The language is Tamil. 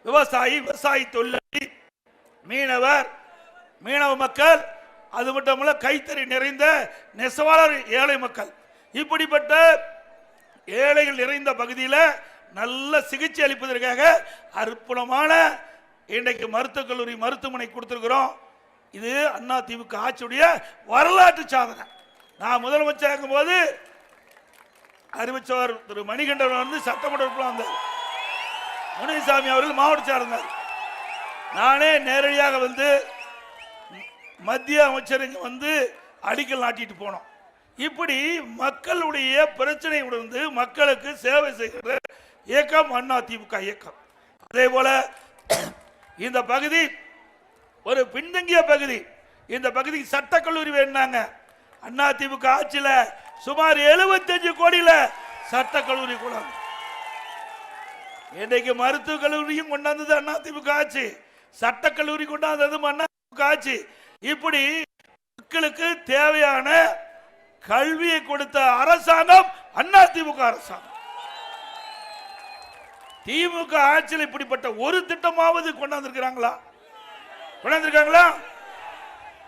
விவசாயி, விவசாயி தொழிலாளி, மீனவர், மீனவ மக்கள், அது மட்டுமல்ல கைத்தறி நிறைந்த நெசவாளர், ஏழை மக்கள், இப்படிப்பட்ட ஏழைகள் நிறைந்த பகுதியில் நல்ல சிகிச்சை அளிப்பதற்காக அற்புதமான இன்றைக்கு மருத்துவக் கல்லூரி, மருத்துவமனை கொடுத்திருக்கிறோம். இது அதிமுக ஆட்சியுடைய வரலாற்று சாதனை. நான் முதலமைச்சர் இருக்கும் போது அறிவிச்சவர் திரு மணிகண்டன் வந்து சட்டமன்ற வந்தார். முனிசாமி அவர்கள் மாவட்ட சார்ந்தார். நானே நேரடியாக வந்து மத்திய அமைச்சர் வந்து அடிக்கல் நாட்டிட்டு போனோம். இப்படி மக்களுடைய பிரச்சனை உணர்ந்து மக்களுக்கு சேவை செய்கிற இயக்கம் அதிமுக இயக்கம். அதே போல இந்த பகுதி ஒரு பின்தங்கிய பகுதி. இந்த பகுதிக்கு சட்டக்கல்லூரி வேணாங்க. அதிமுக ஆட்சியில் சுமார் 75 கோடியில சட்டக்கல்லூரி கூட. இன்றைக்கு மருத்துவக் கல்லூரியும் கொண்டாந்தது அதிமுக ஆட்சி, சட்டக்கல்லூரி கொண்டாந்தது அதிமுக ஆட்சி. இப்படி மக்களுக்கு தேவையான கல்வியை கொடுத்த அரசாங்கம் அதிமுக அரசாங்கம். திமுக ஆட்சியில் இப்படிப்பட்ட ஒரு திட்டமாவது கொண்டாந்துருக்கிறாங்களா?